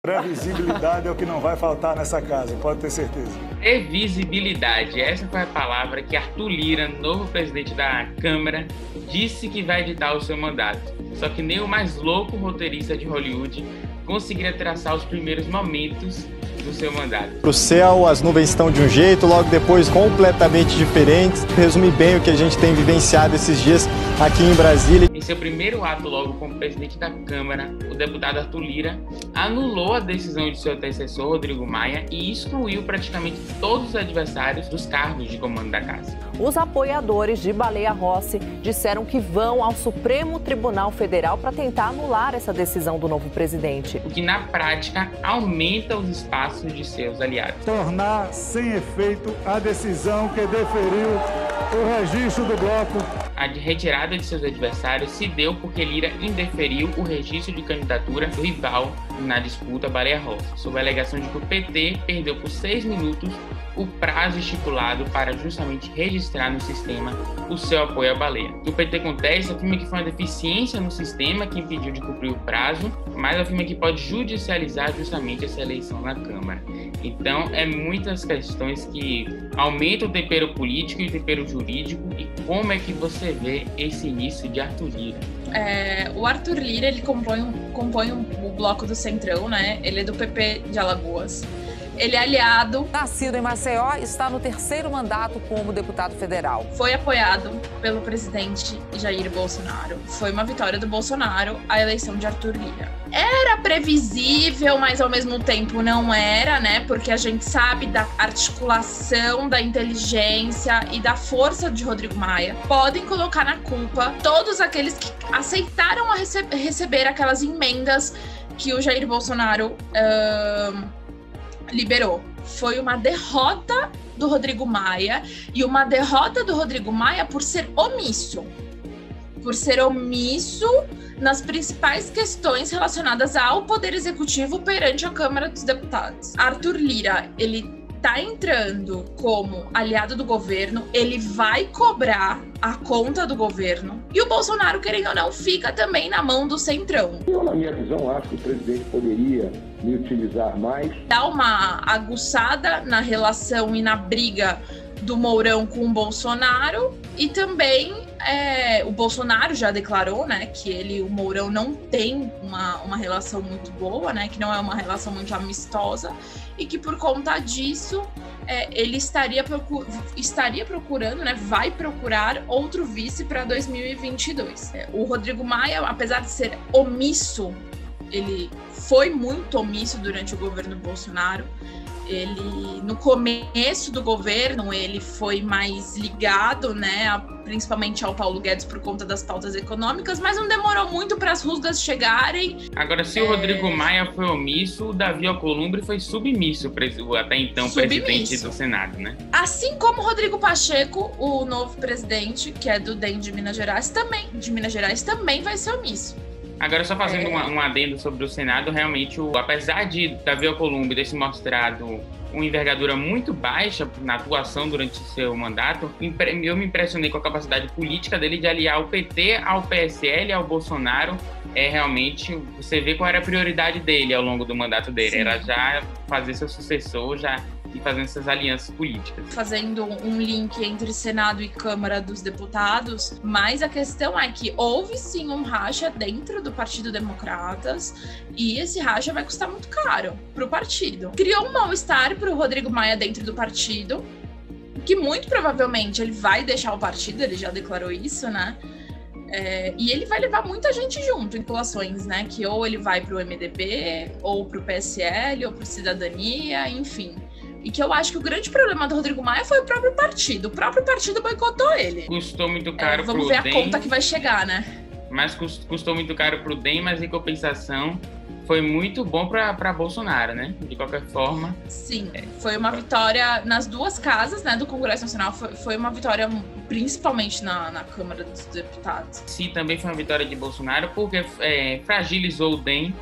Previsibilidade é o que não vai faltar nessa casa, pode ter certeza. Previsibilidade, essa foi a palavra que Arthur Lira, novo presidente da Câmara, disse que vai editar o seu mandato. Só que nem o mais louco roteirista de Hollywood conseguiria traçar os primeiros momentos do seu mandato. O céu, as nuvens estão de um jeito, logo depois completamente diferentes. Resume bem o que a gente tem vivenciado esses dias aqui em Brasília. Em seu primeiro ato logo como presidente da Câmara, o deputado Arthur Lira anulou a decisão de seu antecessor, Rodrigo Maia, e excluiu praticamente todos os adversários dos cargos de comando da casa. Os apoiadores de Baleia Rossi disseram que vão ao Supremo Tribunal Federal para tentar anular essa decisão do novo presidente. O que na prática aumenta os espaços de seus aliados. Tornar sem efeito a decisão que deferiu o registro do bloco. A retirada de seus adversários se deu porque Lira indeferiu o registro de candidatura do rival na disputa Baleia Rossi, sob a alegação de que o PT perdeu por 6 minutos o prazo estipulado para justamente registrar no sistema o seu apoio à baleia. O PT contesta, afirma que foi uma deficiência no sistema que impediu de cumprir o prazo, mas afirma que pode judicializar justamente essa eleição na Câmara. Então, muitas questões que aumentam o tempero político e o tempero jurídico. E como é que você vê esse início de Arthur Lira? O Arthur Lira, ele compõe o bloco do Centrão, né? Ele é do PP de Alagoas. Ele é aliado. Nascido em Maceió, está no 3º mandato como deputado federal. Foi apoiado pelo presidente Jair Bolsonaro. Foi uma vitória do Bolsonaro a eleição de Arthur Lira. Era previsível, mas ao mesmo tempo não era, né? Porque a gente sabe da articulação, da inteligência e da força de Rodrigo Maia. Podem colocar na culpa todos aqueles que aceitaram receber aquelas emendas que o Jair Bolsonaro liberou. Foi uma derrota do Rodrigo Maia, e uma derrota do Rodrigo Maia por ser omisso. Por ser omisso nas principais questões relacionadas ao Poder Executivo perante a Câmara dos Deputados. Arthur Lira, ele tá entrando como aliado do governo, ele vai cobrar a conta do governo, e o Bolsonaro, querendo ou não, fica também na mão do Centrão. Eu, na minha visão, acho que o presidente poderia me utilizar mais. Dá uma aguçada na relação e na briga do Mourão com o Bolsonaro, e também o Bolsonaro já declarou, né, que o Mourão não tem uma relação muito boa, né, que não é uma relação muito amistosa, e que por conta disso ele estaria procurando, né, vai procurar outro vice para 2022. O Rodrigo Maia, apesar de ser omisso, ele foi muito omisso durante o governo Bolsonaro. Ele, no começo do governo, ele foi mais ligado, né, principalmente ao Paulo Guedes por conta das pautas econômicas, mas não demorou muito para as rusgas chegarem. Agora, se o Rodrigo Maia foi omisso, o Davi Alcolumbre foi submisso, até então presidente do Senado, né? Assim como o Rodrigo Pacheco, o novo presidente, que é do DEM de Minas Gerais, também vai ser omisso. Agora, só fazendo um adendo sobre o Senado, realmente, apesar de Davi Alcolumbre ter se mostrado uma envergadura muito baixa na atuação durante seu mandato, eu me impressionei com a capacidade política dele de aliar o PT ao PSL, ao Bolsonaro. Realmente, você vê qual era a prioridade dele ao longo do mandato dele. Sim. Era já fazer seu sucessor, e fazendo essas alianças políticas. Fazendo um link entre Senado e Câmara dos Deputados, mas a questão é que houve sim um racha dentro do Partido Democratas, e esse racha vai custar muito caro para o partido. Criou um mal-estar para o Rodrigo Maia dentro do partido, que muito provavelmente ele vai deixar o partido, ele já declarou isso, né? E ele vai levar muita gente junto em populações, né? Que ou ele vai para o MDB, ou para o PSL, ou para o Cidadania, enfim. E que eu acho que o grande problema do Rodrigo Maia foi o próprio partido. O próprio partido boicotou ele. Custou muito caro pro DEM. Vamos ver a conta que vai chegar, né? Mas custou muito caro pro DEM, mas em compensação foi muito bom para Bolsonaro, né? De qualquer forma. Sim, foi uma vitória nas duas casas, né, do Congresso Nacional. Foi uma vitória principalmente na Câmara dos Deputados. Sim, também foi uma vitória de Bolsonaro, porque fragilizou o DEM.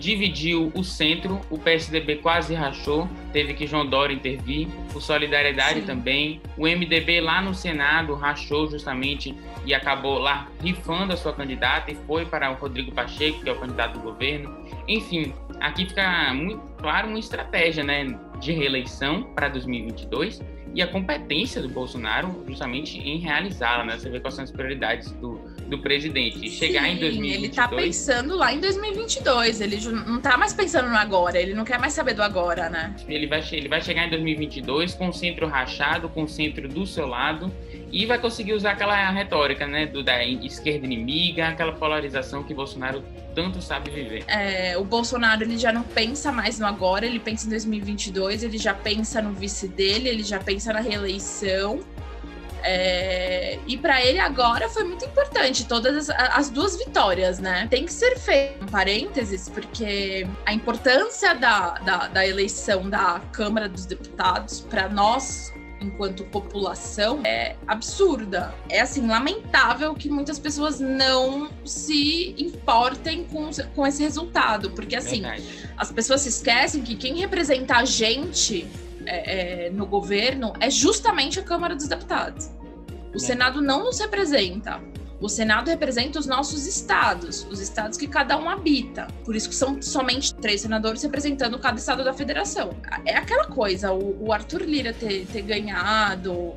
Dividiu o centro, o PSDB quase rachou, teve que João Dória intervir, o Solidariedade Sim. também, o MDB lá no Senado rachou justamente e acabou lá rifando a sua candidata e foi para o Rodrigo Pacheco, que é o candidato do governo. Enfim, aqui fica muito claro uma estratégia, né, de reeleição para 2022 e a competência do Bolsonaro justamente em realizá-la, né? Você vê quais são as prioridades do presidente. Chegar em 2022... ele tá pensando lá em 2022, ele não tá mais pensando no agora, ele não quer mais saber do agora, né? Ele vai chegar em 2022 com o centro rachado, com o centro do seu lado, e vai conseguir usar aquela retórica, né, da esquerda inimiga, aquela polarização que Bolsonaro tanto sabe viver. O Bolsonaro, ele já não pensa mais no agora, ele pensa em 2022, ele já pensa no vice dele, ele já pensa na reeleição. E para ele agora foi muito importante todas as duas vitórias, né? Tem que ser feito, parênteses, porque a importância da eleição da Câmara dos Deputados para nós, enquanto população, é absurda. É assim, lamentável que muitas pessoas não se importem com esse resultado, porque assim, as pessoas se esquecem que quem representa a gente no governo é justamente a Câmara dos Deputados. O Senado não nos representa. O Senado representa os nossos estados, os estados que cada um habita. Por isso que são somente 3 senadores representando cada estado da federação. É aquela coisa, o Arthur Lira ter ganhado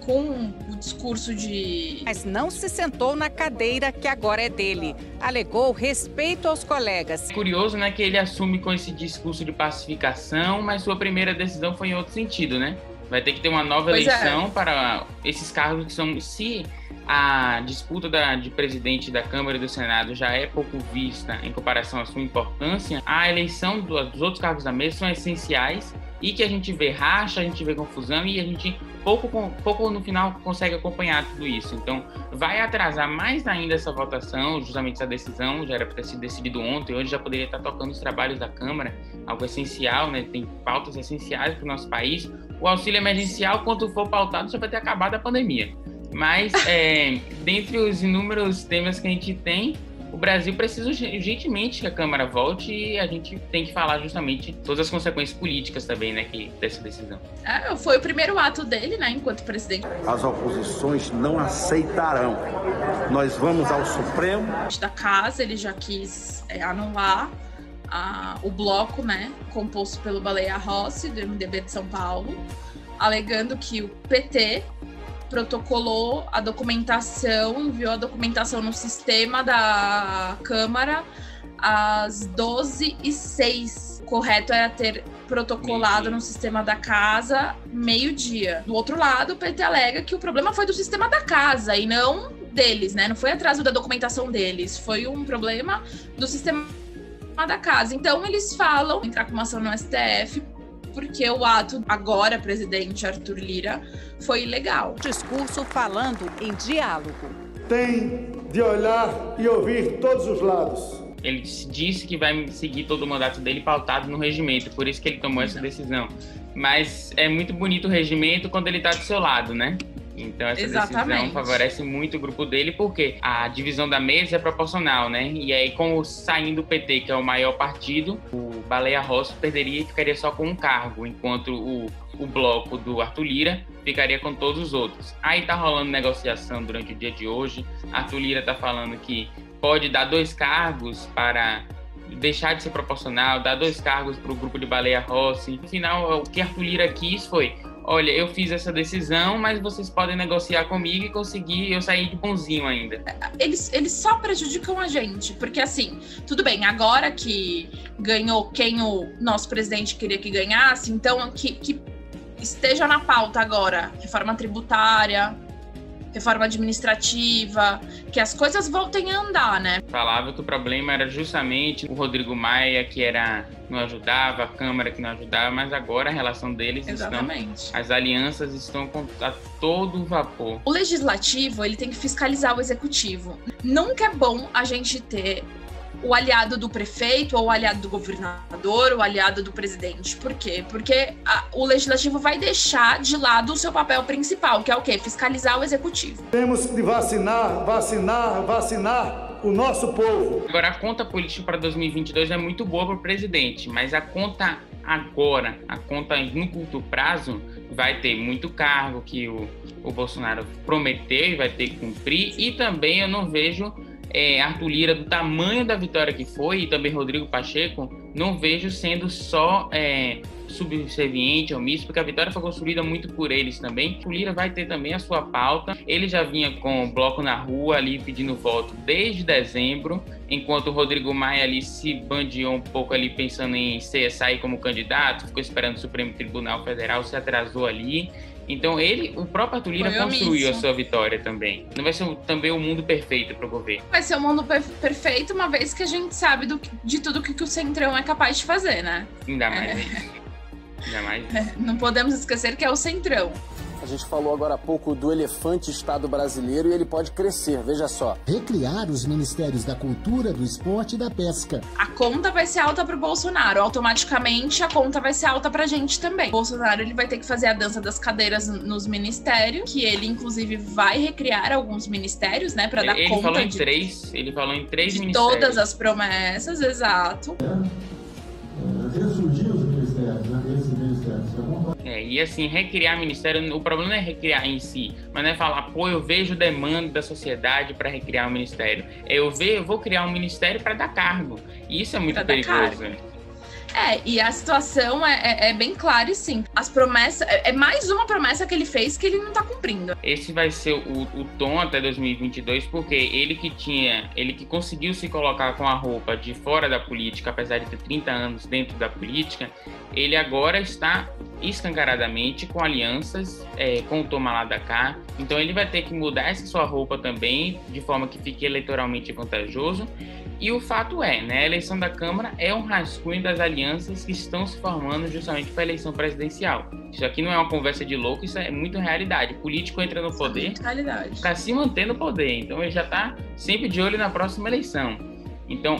com o discurso de... Mas não se sentou na cadeira que agora é dele. Alegou respeito aos colegas. É curioso, né, que ele assume com esse discurso de pacificação, mas sua primeira decisão foi em outro sentido, né? Vai ter que ter uma nova eleição para esses cargos que são... Se a disputa de presidente da Câmara e do Senado já é pouco vista em comparação à sua importância, a eleição dos outros cargos da mesa são essenciais e que a gente vê racha, a gente vê confusão e a gente pouco no final consegue acompanhar tudo isso. Então, vai atrasar mais ainda essa votação, justamente essa decisão, já era para ter sido decidido ontem, hoje já poderia estar tocando os trabalhos da Câmara, algo essencial, né? Tem pautas essenciais para o nosso país. O auxílio emergencial, quando for pautado, já vai ter acabado a pandemia. Mas, dentre os inúmeros temas que a gente tem, o Brasil precisa urgentemente que a Câmara volte e a gente tem que falar justamente todas as consequências políticas também, né, dessa decisão. Foi o primeiro ato dele, né, enquanto presidente. As oposições não aceitarão. Nós vamos ao Supremo. Da casa, ele já quis anular o bloco, né, composto pelo Baleia Rossi, do MDB de São Paulo, alegando que o PT protocolou a documentação, enviou a documentação no sistema da Câmara às 12h06. Correto era ter protocolado no sistema da casa meio-dia. Do outro lado, o PT alega que o problema foi do sistema da casa e não deles, né? Não foi atraso da documentação deles, foi um problema do sistema da casa. Então, eles falam entrar com uma ação no STF porque o ato, agora presidente Arthur Lira, foi ilegal. Discurso falando em diálogo. Tem de olhar e ouvir todos os lados. Ele disse que vai seguir todo o mandato dele pautado no regimento, por isso que ele tomou essa decisão. Mas é muito bonito o regimento quando ele está do seu lado, né? Então essa decisão favorece muito o grupo dele, porque a divisão da mesa é proporcional, né? E aí, como saindo o PT, que é o maior partido, o Baleia Rossi perderia e ficaria só com um cargo, enquanto o bloco do Arthur Lira ficaria com todos os outros. Aí tá rolando negociação durante o dia de hoje. Arthur Lira tá falando que pode dar 2 cargos para deixar de ser proporcional, dar 2 cargos para o grupo de Baleia Rossi. No final, o que Arthur Lira quis foi: olha, eu fiz essa decisão, mas vocês podem negociar comigo e conseguir eu sair de bonzinho ainda. Eles só prejudicam a gente, porque assim, tudo bem, agora que ganhou quem o nosso presidente queria que ganhasse, então que esteja na pauta agora reforma tributária, reforma administrativa, que as coisas voltem a andar, né? Falava que o problema era justamente o Rodrigo Maia, que não ajudava, a Câmara que não ajudava, mas agora a relação deles as alianças estão a todo vapor. O legislativo, ele tem que fiscalizar o executivo. Nunca é bom a gente ter o aliado do prefeito, ou o aliado do governador, ou o aliado do presidente. Por quê? Porque o legislativo vai deixar de lado o seu papel principal, que é o quê? Fiscalizar o executivo. Temos de vacinar o nosso povo. Agora, a conta política para 2022 é muito boa para o presidente, mas a conta agora, a conta no curto prazo, vai ter muito cargo que o Bolsonaro prometeu e vai ter que cumprir, e também eu não vejo Arthur Lira, do tamanho da vitória que foi, e também Rodrigo Pacheco, não vejo sendo só subserviente, omisso, porque a vitória foi construída muito por eles também. O Lira vai ter também a sua pauta. Ele já vinha com o bloco na rua ali pedindo voto desde dezembro, enquanto o Rodrigo Maia ali se bandeou um pouco ali pensando em sair como candidato, ficou esperando o Supremo Tribunal Federal, se atrasou ali. Então o próprio Arthur Lira construiu a sua vitória também. Não vai ser também o mundo perfeito para o governo. Vai ser o mundo perfeito, uma vez que a gente sabe de tudo que o Centrão é capaz de fazer, né? Ainda mais isso. Ainda mais isso. Não podemos esquecer que é o Centrão. A gente falou agora há pouco do elefante Estado brasileiro e ele pode crescer, veja só. Recriar os ministérios da cultura, do esporte e da pesca. A conta vai ser alta pro Bolsonaro, automaticamente a conta vai ser alta pra gente também. O Bolsonaro ele vai ter que fazer a dança das cadeiras nos ministérios, que ele inclusive vai recriar alguns ministérios, né, pra dar conta ele falou em três de ministérios. Todas as promessas, exato. Ressurgir os ministérios, né? Esses ministérios. E assim, recriar ministério, o problema não é recriar em si, mas não é falar, pô, eu vejo demanda da sociedade para recriar um ministério. Eu vou criar um ministério para dar cargo. E isso é muito perigoso. E a situação é bem clara e sim. As promessas, é mais uma promessa que ele fez que ele não tá cumprindo. Esse vai ser o tom até 2022, porque ele que conseguiu se colocar com a roupa de fora da política, apesar de ter 30 anos dentro da política, ele agora está escancaradamente com alianças com o toma lá da cá. Então ele vai ter que mudar essa sua roupa também, de forma que fique eleitoralmente vantajoso. E o fato a eleição da Câmara é um rascunho das alianças que estão se formando justamente para a eleição presidencial. Isso aqui não é uma conversa de louco, isso é muito realidade. O político entra no poder para se manter no poder, então ele já está sempre de olho na próxima eleição. Então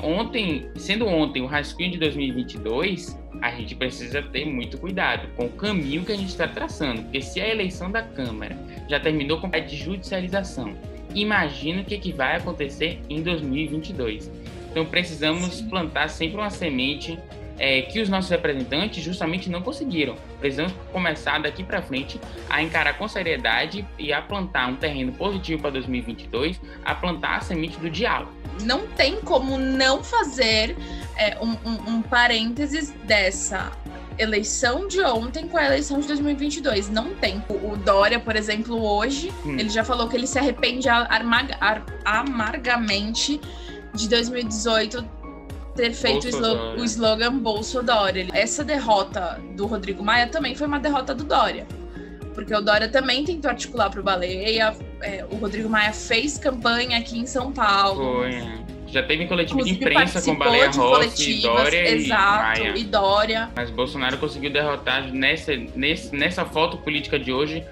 sendo ontem o rascunho de 2022, a gente precisa ter muito cuidado com o caminho que a gente está traçando, porque se a eleição da Câmara já terminou com a de judicialização, imagina o que vai acontecer em 2022. Então precisamos plantar sempre uma semente que os nossos representantes justamente não conseguiram. Precisamos começar daqui para frente a encarar com seriedade e a plantar um terreno positivo para 2022, a plantar a semente do diálogo. Não tem como não fazer um parênteses dessa eleição de ontem com a eleição de 2022. Não tem. O Dória, por exemplo, hoje, ele já falou que ele se arrepende amargamente de 2018 ter feito o slogan Bolsodória. Essa derrota do Rodrigo Maia também foi uma derrota do Dória. Porque o Dória também tentou articular para o Baleia, o Rodrigo Maia fez campanha aqui em São Paulo. Foi, já teve coletivo de imprensa com Baleia Rossi, Dória e Maia. E Dória. Mas Bolsonaro conseguiu derrotar nessa foto política de hoje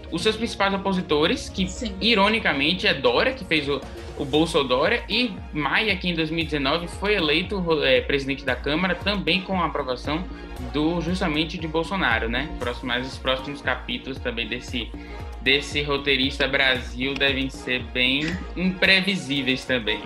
os seus principais opositores, que ironicamente é Dória, que fez o Bolsodória, e Maia, que em 2019 foi eleito presidente da Câmara, também com a aprovação justamente de Bolsonaro, né? Os próximos capítulos também desse roteirista Brasil devem ser bem imprevisíveis também.